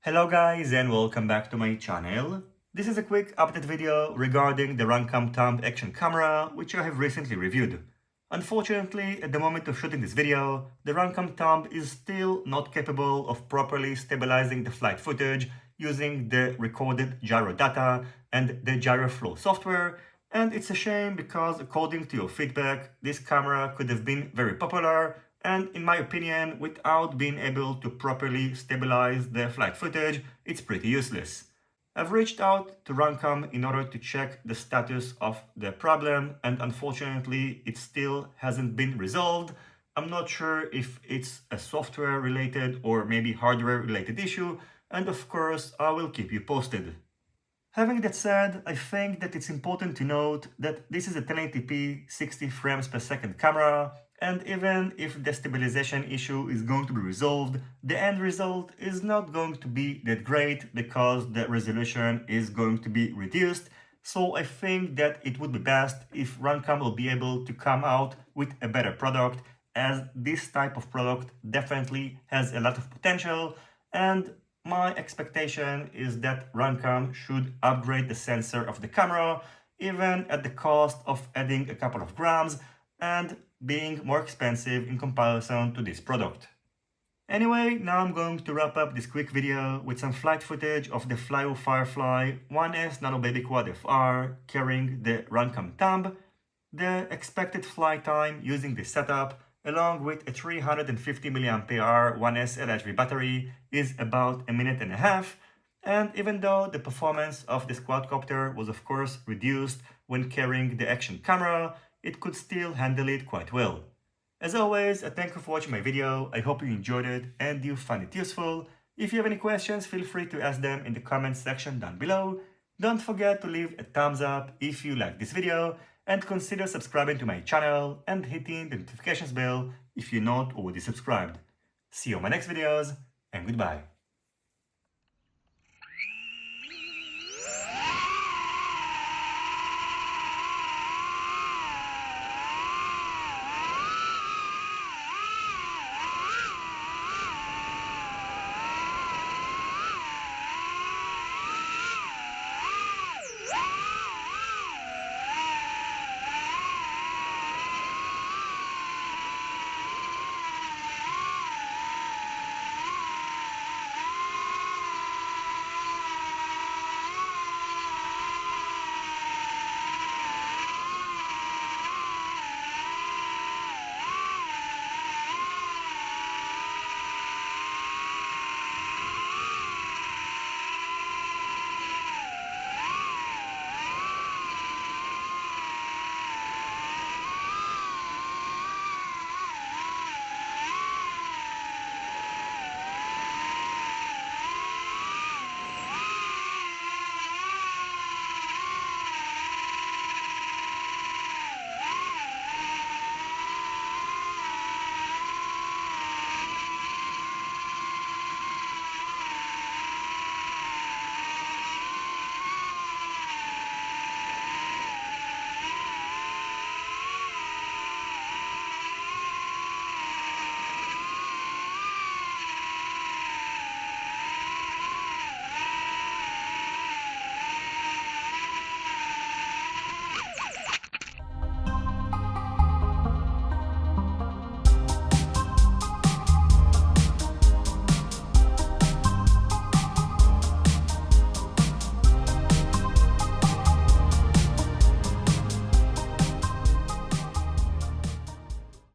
Hello guys and welcome back to my channel. This is a quick update video regarding the RunCam Thumb action camera which I have recently reviewed. Unfortunately, at the moment of shooting this video, the RunCam Thumb is still not capable of properly stabilizing the flight footage using the recorded gyro data and the gyro flow software, and it's a shame because according to your feedback, this camera could have been very popular and in my opinion, without being able to properly stabilize the flight footage, it's pretty useless. I've reached out to RunCam in order to check the status of the problem and unfortunately it still hasn't been resolved. I'm not sure if it's a software related or maybe hardware related issue, and of course I will keep you posted. Having that said, I think that it's important to note that this is a 1080p 60 frames per second camera, and even if the stabilization issue is going to be resolved, the end result is not going to be that great because the resolution is going to be reduced. So I think that it would be best if RunCam will be able to come out with a better product, as this type of product definitely has a lot of potential, and my expectation is that RunCam should upgrade the sensor of the camera, even at the cost of adding a couple of grams and being more expensive in comparison to this product. Anyway, now I'm going to wrap up this quick video with some flight footage of the Flywoo Firefly 1S Nano Baby Quad FR carrying the RunCam Thumb, the expected flight time using this setup, along with a 350 mAh 1S LHV battery, is about a minute and a half, and even though the performance of this quadcopter was of course reduced when carrying the action camera, it could still handle it quite well. As always, I thank you for watching my video. I hope you enjoyed it and you found it useful. If you have any questions, feel free to ask them in the comments section down below. Don't forget to leave a thumbs up if you like this video, and consider subscribing to my channel and hitting the notifications bell if you're not already subscribed. See you on my next videos, and goodbye.